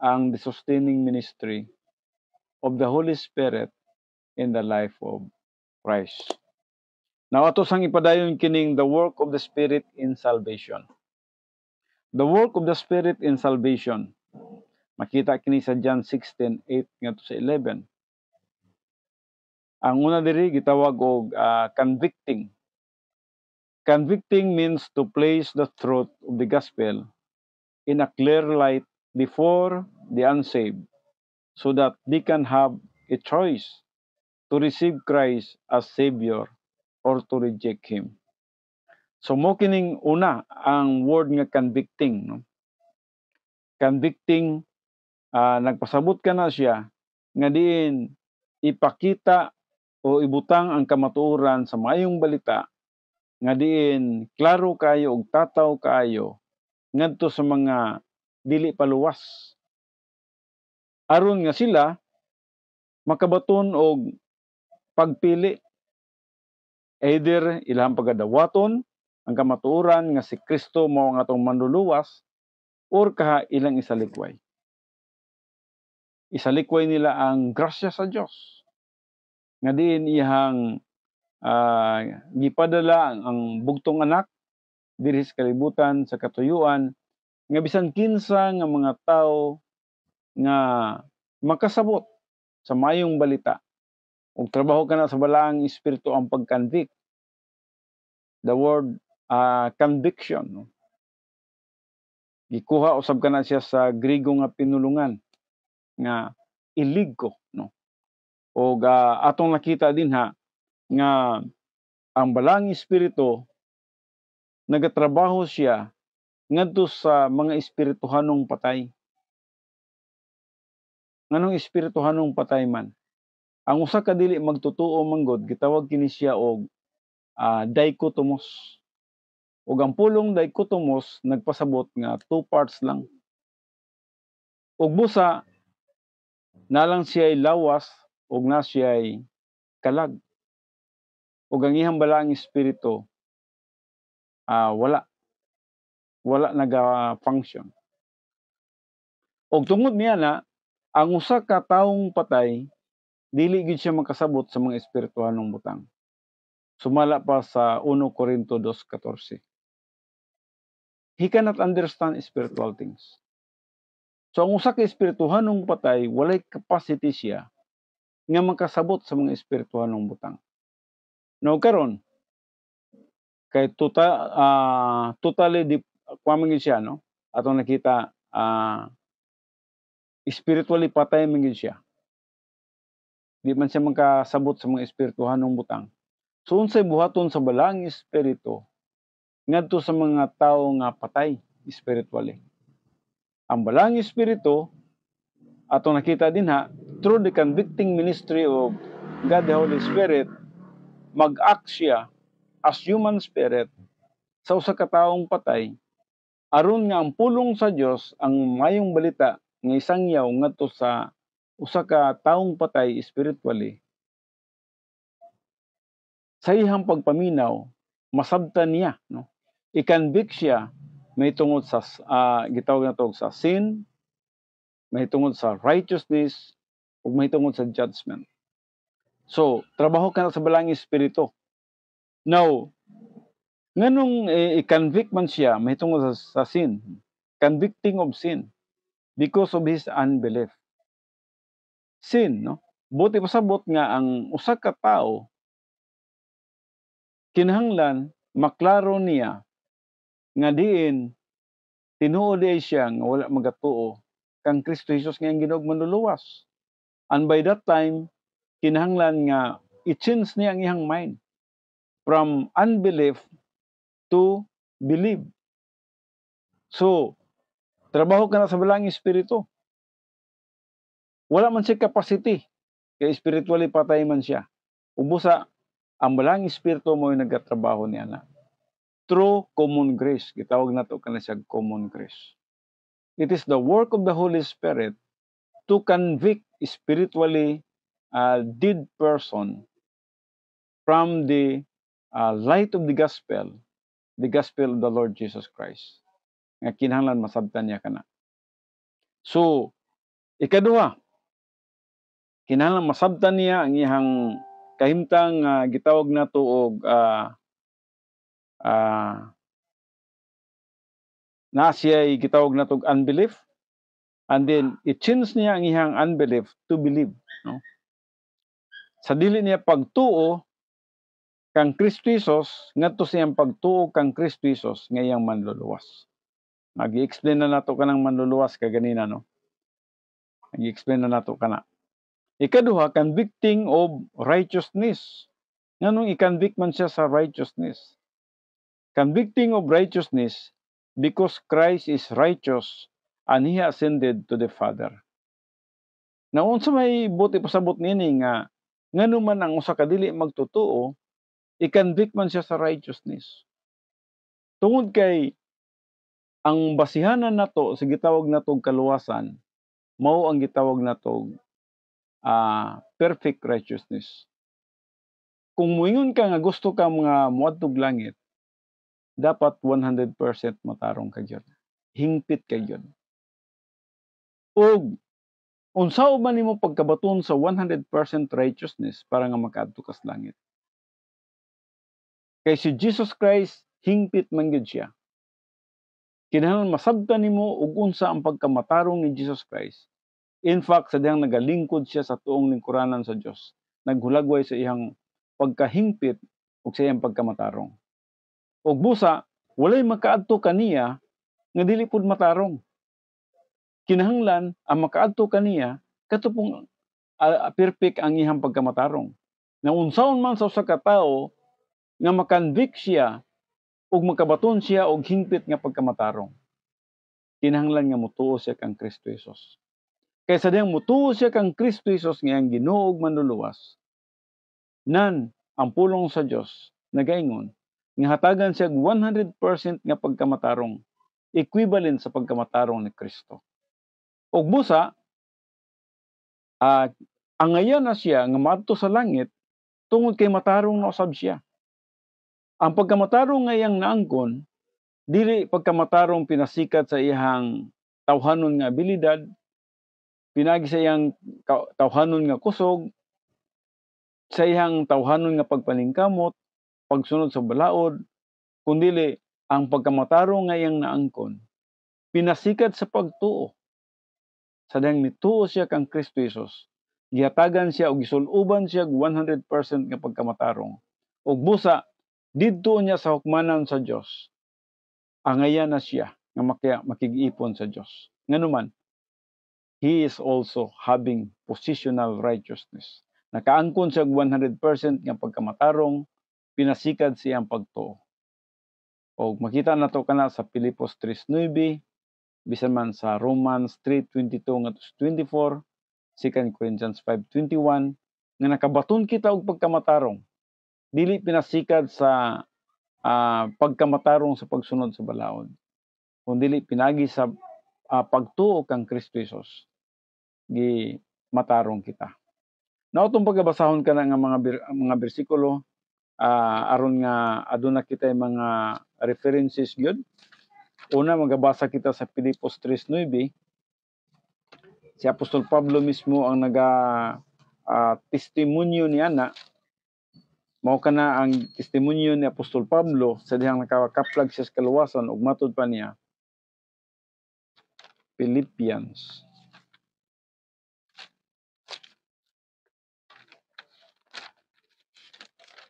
ang the sustaining ministry of the Holy Spirit in the life of Christ. Now ato sang ipadayon kining the work of the Spirit in salvation. The work of the Spirit in salvation. Makita kini sa John 16:8 ngadto sa 11. Ang una diri gitawag og convicting. Convicting means to place the truth of the gospel in a clear light before the unsaved so that they can have a choice to receive Christ as Savior or to reject Him. So mo kining una ang word nga convicting. No? Convicting, nagpasabot ka na siya nga diin ipakita o ibutang ang kamatuoran sa maayong balita nga diin klaro kayo og tataw kayo ngadto sa mga dili paluwas aron nga sila makabaton og pagpili, either ilang pagadawaton ang kamatuoran nga si Kristo mao ang atong manluluwas or kaha ilang isalikway. Isalikway nila ang grasya sa Dios nga diin iyang gipadala ang bugtong anak diri sa kalibutan sa katuyuan nga bisan kinsa nga mga tawo nga makasabot sa maayong balita ug trabaho kana sa balaang espiritu ang pag-convict. The word conviction, no? Gikuha usab kana siya sa Griego nga pinulungan nga iligo, no? Og atong nakita dinha nga ang balaang espiritu nagatrabaho siya ngadto sa mga espirituhanong patay. Nganong espirituhanong patay man? Ang usa ka dili magtotoo manggod gitawag kini siya og dichotomos. Ug ang pulong dichotomos nagpasabot nga 2 parts lang. Ug busa na lang siya'y lawas ug na siya'y kalag. Ug ang iyang balaang espiritu wala naga-function. Ug tungod niana ang usa ka tawong patay dili gid siya makasabot sa mga espirituhanong butang. Sumala pa sa 1 Corinto 2:14. He cannot understand spiritual things. So ang usa ka espirituhanong patay walay capacity siya nga makasabot sa mga espirituhanong butang. Now karon kay totally kuha man gid siya, no? Atong nakita spiritually patay man gid siya. Di man siya makasabot sa mga espirituhanong butang. So unsay buhaton sa balaang espiritu ngadto sa mga tawo nga patay spiritually? Ang balaang espiritu atong nakita dinha through the convicting ministry of God the Holy Spirit, mag-act siya as human spirit sa usa ka tawong patay aron nga ang pulong sa Dios ang mayong balita nga isangyaw ngadto sa usa ka tawong patay spiritually. Sa iyang pagpaminaw masabtan niya, no? I-convict siya mahitungod sa gitawag nato sa sin, mahitungod sa righteousness ug mahitungod sa judgment. So trabaho kana sa balaang espiritu. Now nganong i-convict man siya mahitungod sa sin, convicting of sin because of his unbelief. Sin, no? Buti pasabot nga ang usa ka tawo kinahanglan maklaro niya nga diin tinuod siya nga wala magatuo kang Kristo Jesus nga ang Ginoong manluluwas. And by that time kinahanglan nga i-change niya ang iyang mind from unbelief to believe. So trabaho kana sa balaang espiritu. Wala man siya capacity kay spiritually patay man siya. Ubusa ang balaang espiritu mo yung nagatrabaho niya na through common grace. Gitawag nato kana siya common grace. It is the work of the Holy Spirit to convict spiritually a dead person from the light of the gospel of the Lord Jesus Christ. Nga kinahanglan masabtan niya kana. So, ikaduha, kinahanglan masabtan niya ang iyang kahimtang gitawag nato og na siya gitawag nato og unbelief, and then i-change niya ang iyang unbelief to believe, no? Sa dili niya pagtuo kang Kristo Jesus, ngadto siyang pagtuo kang Kristo Jesus nga iyang manluluwas. Nag-i-explain na nato kanang manluluwas kaganina, no? Nag-i-explain na nato kana. Ikaduha, convicting of righteousness. Nganong i-convict man siya sa righteousness? Convicting of righteousness because Christ is righteous and He ascended to the Father. Na unsa may buti pasabot nini nga ngano man ang usa ka dili magtotoo, i-convict man siya sa righteousness. Tungod kay ang basihanan nato sa gitawag natong kaluwasan mao ang gitawag natong perfect righteousness. Kung moingon ka nga gusto ka mga moadtog langit, dapat 100% matarong ka gyud. Hingpit ka gyud. Og unsa man nimo pagkabaton sa 100% righteousness para nga makaadto ka sa langit? Kay si Jesus Christ hingpit man gyud siya. Kinahanglan masabtan nimo og unsa ang pagkamatarong ni Jesus Christ. In fact, sa dihang nagalingkod siya sa tuong lingkuranan sa Dios, naghulagway sa iyang pagkahingpit ug sa iyang pagkamatarong. Ug busa, walay makaadto kaniya nga dili pud matarong. Kinahanglan ang makaadto kaniya katupong perfect ang iyang pagkamatarong. Na unsaon man sa usa ka tawo nga makonvict siya ug makabaton siya og hingpit nga pagkamatarong, kinahanglan nga motuo siya kang Kristo Jesus. Kaysa diyang mutuo siya kang Kristo Jesus nga ang Ginoo ug manluluwas, nan ang pulong sa Dios nagaingon nga hatagan siya 100% nga pagkamatarong, equivalent sa pagkamatarong ni Kristo. Ug busa, angayan na siya nga maadto sa langit tungod kay matarong na usab siya. Ang pagkamatarong nga iyang naangkon, dili pagkamatarong pinasikat sa iyang tawhanon nga abilidad, pinagi sa iyang tawhanon nga kusog, sa iyang tawhanon nga pagpaningkamot, pagsunod sa balaod, kundili ang pagkamatarong nga iyang naangkon, pinasikat sa pagtuo. Sa dihang mituo siya kang Kristo Jesus, gihatagan siya o gisuluban siya 100% nga pagkamatarong. Ug busa, didto niya sa hukmanan sa Dios, angayan na siya nga makig-ipon sa Dios. Nganuman, he is also having positional righteousness. Nakaangkon siya 100% nga pagkamatarong, pinasikad siyang pagtuo. O makita nato kana sa Filipos 3:9, bisan man sa Romans 3:22 ngadto 24, 2 Corinthians 5:21, nga nakabaton kita og pagkamatarong, dili pinasikad sa pagkamatarong sa pagsunod sa balaod, kundi pinagi sa pagtuo kang Kristo Jesus, gi matarong kita. Naotong pagabasahon ka na nga mga bersikulo, aron nga aduna kita mga references gyud. Una, magabasa kita sa Filipos 3:9. Si Apostol Pablo mismo ang testimonyo niya na mao kana ang testimonyo ni Apostol Pablo sa dihang nakakaplag siya sa kaluwasan ug matud pa niya.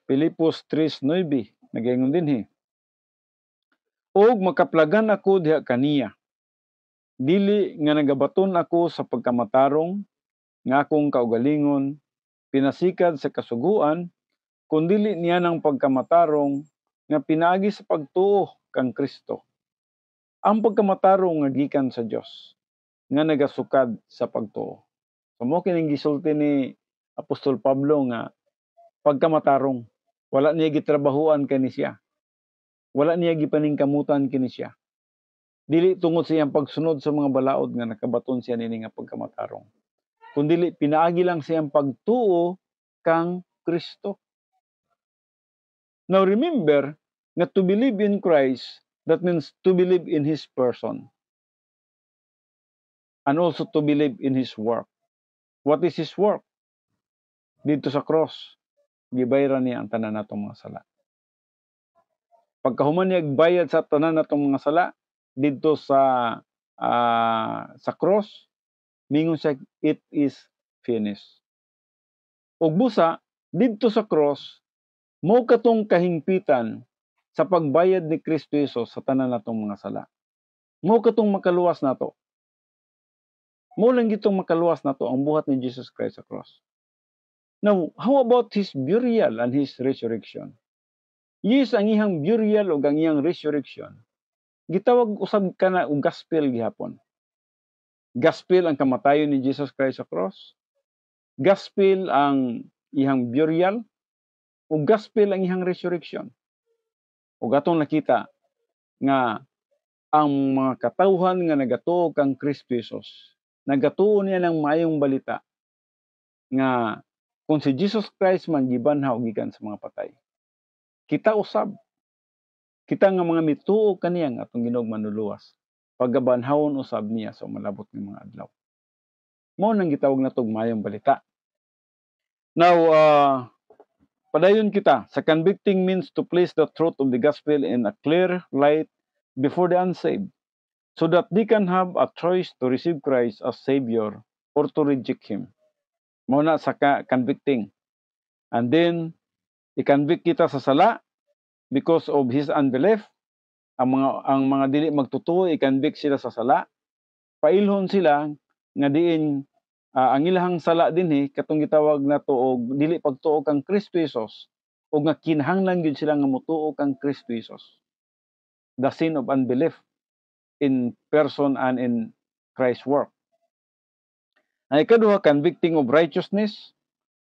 Filipos 3:9 nagaingon dinhi. Og makaplagan ako diha kaniya, dili nga nagabaton ako sa pagkamatarong nga akong kaugalingon, pinasikad sa kasuguan, kundili niya ng pagkamatarong nga pinaagi sa pagtuo kang Kristo. Ang pagkamatarong nga gikan sa Dios nga nagasukad sa pagtuo. So mo kining gisulti ni Apostol Pablo nga pagkamatarong, wala niya gitrabahuan kani siya. Wala niya gipaningkamutan kini siya. Dili tungod sa iyang pagsunod sa mga balaod nga nakabaton siya nini nga pagkamatarong. Kundi pinaagi lang sa iyang pagtuo kang Kristo. Now remember nga to believe in Christ, that means to believe in His person and also to believe in His work. What is His work? Dito sa cross, gibayran niya ang tanan natong mga sala. Pagkahuman niya bayad sa tanan natong mga sala dito sa cross, mingon siya, it is finished. Ug busa dito sa cross, mao katong kahingpitan sa pagbayad ni Kristo Jesus sa tanan natong mga sala. Mao katong makaluwas nato. Mao lang gitong makaluwas nato ang buhat ni Jesus Christ sa cross. Now, how about His burial and His resurrection? Yes, ang iyang burial ug ang iyang resurrection, gitawag usab kana og gospel gihapon. Gospel ang kamatayon ni Jesus Christ sa cross. Gospel ang iyang burial ug gospel ang iyang resurrection. Ug atong nakita nga ang mga katawhan nga nagatuo kang Kristo Jesus, nagatuo niya ng maayong balita nga kung si Jesus Christ man gibanhaw gikan sa mga patay. Kita usab, kita nga mga mituo kaniya nga atong Ginoong manluluwas, paggabanhawon usab niya sa malabot nga mga adlaw. Mao nang gitawag natong maayong balita. Now, padayon kita sa convicting means to place the truth of the gospel in a clear light before the unsaved, so that they can have a choice to receive Christ as Savior or to reject Him. Mao na sa convicting. And then, i-convict kita sa sala because of his unbelief. Ang mga dili magtutuo, i-convict sila sa sala. Pailhon sila nga diin ang ilahang sala dinhi katong gitawag nato og dili pagtuo kang Kristo Jesus, ug nga kinahanglan gyud sila nga motuo kang Kristo Jesus. The sin of unbelief in person and in Christ's work. Ang ikaduha, convicting of righteousness.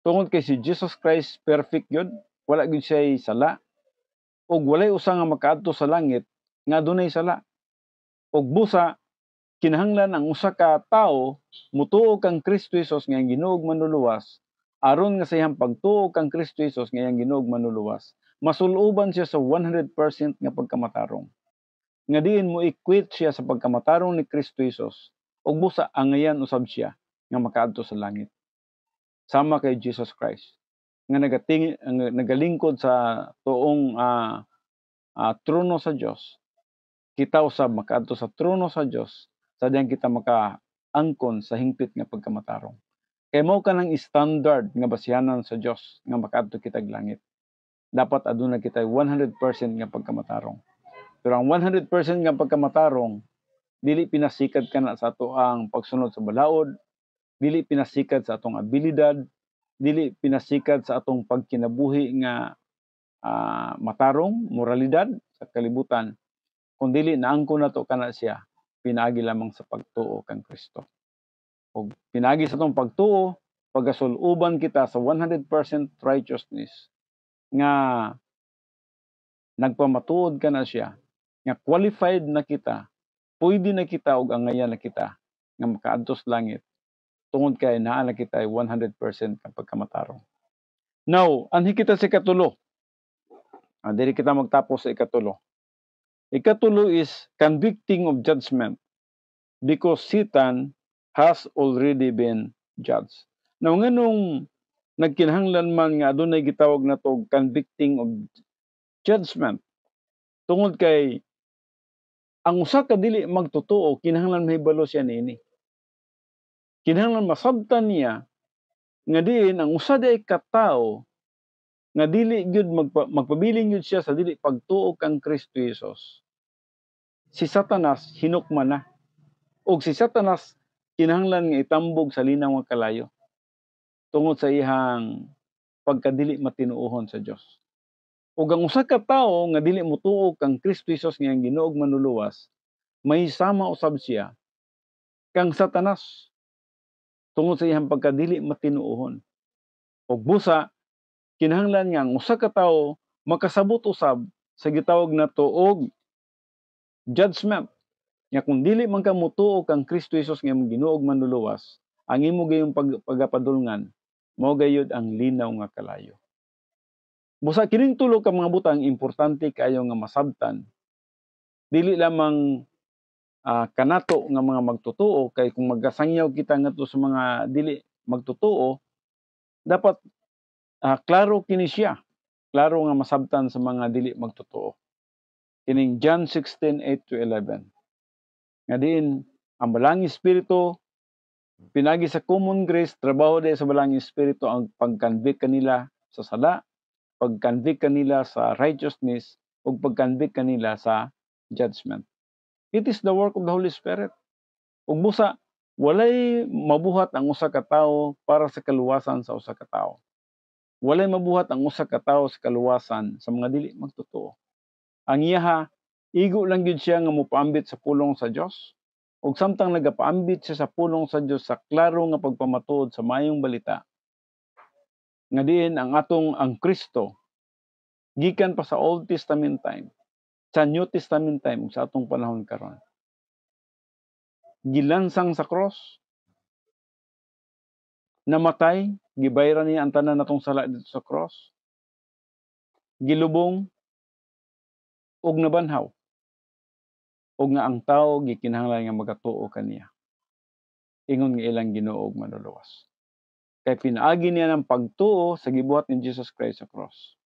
Tungod kay si Jesus Christ perfect yun, wala gyud siya sala, ug walay usa nga makaadto sa langit nga dunay sala. Ug busa kinahanglan ang usa ka tawo mutuo kang Kristo Jesus nga Ginoong manluluwas, aron nga sa iyang pagtuo kang Kristo Jesus nga Ginoong manluluwas, masuluban siya sa 100% nga pagkamatarong. Nga diin mo equate siya sa pagkamatarong ni Kristo Jesus, ug busa angayan usab siya nga makaadto sa langit. Sama kay Jesus Christ nga nagalingkod sa tuong trono sa Dios. Kita usab makaadto sa trono sa Dios sa diyan kita makaangkon sa hingpit nga pagkamatarong. Kay mao kanang standard nga basihanan sa Dios nga makaadto kitag langit. Dapat aduna kita 100% nga pagkamatarong. Pero ang 100% nga pagkamatarong dili pinasikat kana sa ato ang pagsunod sa balaod, dili pinasikat sa atong abilidad, dili pinasikat sa atong pagkinabuhi nga matarong, moralidad sa kalibutan, kundi naangkon nato kana siya pinaagi lamang sa pagtuo kang Kristo. Og pinaagi sa atong pagtuo, pagasuluban kita sa 100% righteousness nga nagpamatuod kana siya, nga qualified na kita, pwede na kita og angayan na kita nga makaadto sa langit. Tungod kay naa na kita 100% nga pagkamatarong. Now, anhi kita sa ikatulo. Dili kita magtapos sa ikatulo. Ikatulo is convicting of judgment because Satan has already been judged. Now, nganong nagkinahanglan man nga adunay gitawag nato convicting of judgment? Tungod kay ang usa ka dili magtutuo kinahanglan mahibalo siya niini. Kinahanglan masabtan niya nga diin ang usa day katawo nga dili gyud magpabiling gyud siya sa dili pagtuo kang Kristo Jesus. Si Satanas hinukman na. Og si Satanas kinahanglan nga itambog sa linaw nga kalayo tungod sa ihang pagkadili matinuohon sa Dios. Ug ang usa ka tawo nga dili motuo kang Kristo Jesus nga Ginoong manluluwas, may sama usab siya kang Satanas tungod sa iyang pagkadili matinuohon. Ug busa kinahanglan nga ang usa ka tawo makasabot usab sa gitawag nato og judgment. Nga kung dili man ka motuo kang Kristo Hesus nga imong Ginoo ug manluluwas, ang imo gayong pagapadulngan mao gayud ang linaw nga kalayo. Busa kining tulo ka mga butang importante kaayo nga masabtan. Dili lamang kanato nga mga magtotoo, kay kung magasangyaw kita ngadto sa mga dili magtotoo, dapat klaro kini siya. Klaro nga masabtan sa mga dili magtotoo. Kining John 16:8-11. Nga diin ang balang espiritu pinagi sa common grace, trabaho din sa balang espiritu ang pag-convict kanila sa sala, pag-convict kanila sa righteousness, ug pag-convict kanila sa judgment. It is the work of the Holy Spirit. Ug busa walay mabuhat ang usa ka tawo para sa kaluwasan sa usa ka tawo. Walay mabuhat ang usa ka tawo sa kaluwasan sa mga dili magtotoo. Ang iyaha igo lang gyud siya nga mopaambit sa pulong sa Dios. Ug samtang nagapaambit siya sa pulong sa Dios sa klaro nga pagpamatuod sa maayong balita, nga diin ang Kristo gikan pa sa Old Testament time, sa New Testament time, sa atong panahon karon, gilansang sa cross, namatay, gibayran niya ang tanan natong sala dito sa cross, gilubong ug nabanhaw, ug nga ang tawo gikinahanglan nga magatuo kaniya. Ingon nga ilang Ginoo ug manluluwas. Kay pinaagi niya ng pagtuo sa gibuhat ni Jesus Christ sa cross.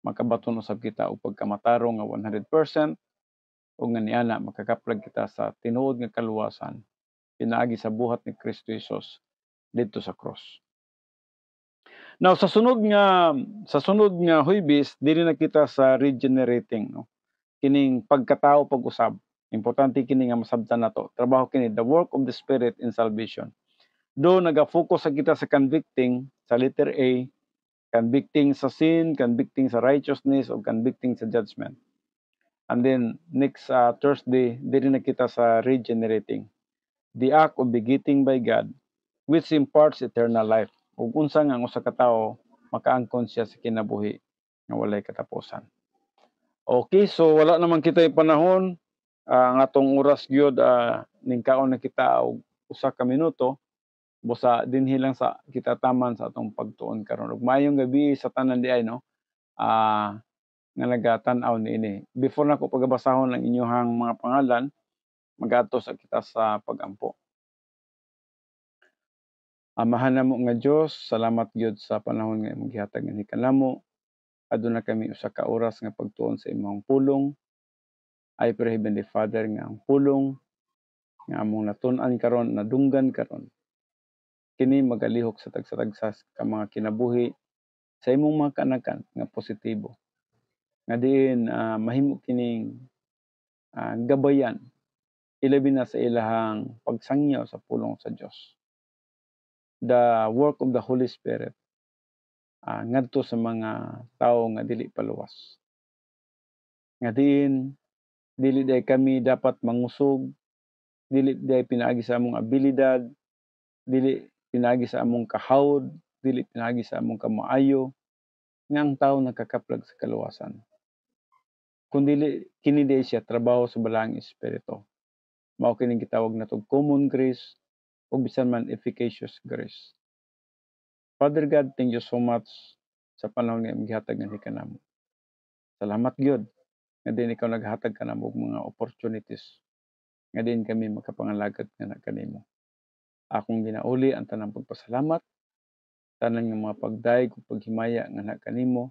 Makabaton usab kita og pagkamatarong nga 100%, ug nga niana makakaplag kita sa tinuod nga kaluwasan pinaagi sa buhat ni Kristo Jesus didto sa cross. Now sa sunod nga Huwebes dili na kita sa regenerating, no. Kining pagkatao pag-usab. Importante kini nga masabtan nato. Trabaho kini the work of the Spirit in salvation. Do naga-focus kita sa convicting sa letter A, convicting sa sin, convicting sa righteousness, o convicting sa judgment. And then next Thursday dili na kita sa regenerating, the act of begetting by God which imparts eternal life. Ug unsa nga ang usa ka tawo makaangkon siya sa kinabuhi nga walay katapusan. Okay, so wala naman kita yung panahon. Ang atong oras gyud ningkaon na kita og usa ka minuto. Busa dinhi lang sa kita taman sa atong pagtuon karon. Ug maayong gabi sa tanan diay, no. Nga nagatan-aw niini. Before nako pagabasahon ang inyong mga pangalan, mag-adto sa kita sa pagampo. Amahan namo nga Dios, salamat gyud sa panahon nga imong gihatag nga kanamo. Aduna kami usa ka oras nga pagtuon sa imong pulong. I pray, Heavenly Father, nga ang pulong nga among natun-an karon, nadunggan karon, kini magalihok sa tagsa-tagsa ka mga kinabuhi sa imong mga kanakan nga positibo. Nga diin mahimo kining gabayan ilabi na sa ilahang pagsangyaw sa pulong sa Dios. The work of the Holy Spirit ngadto sa mga tawo nga dili paluwas. Nga diin dili day kami dapat mangusog, dili day pinaagi sa among abilidad, dili pinaagi sa among kahawod, dili pinaagi sa among kamaayo nga ang tawo nakakaplag sa kaluwasan. Kundi kini day siya trabaho sa balaang espiritu. Mao kining gitawag natong common grace o bisan man efficacious grace. Father God, thank you so much sa panahon nga imong gihatag nga kanamo. Salamat gyud nga din ikaw naghatag kanamo og mga opportunities nga din kami makapangalagad nga kanimo. Akong ginauli ang tanang pagpasalamat, tanan nga mga pagdaig ug paghimaya nga kanimo.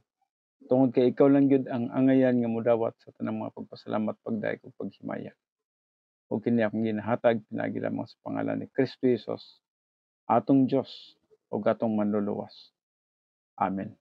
Tungod kay ikaw lang gyud ang angayan nga modawat sa tanang mga pagpasalamat, pagdaig ug paghimaya. Ug kini akong ginahatag pinaagi lamang sa pangalan ni Kristo Jesus, atong Dios ug atong manluluwas. Amen.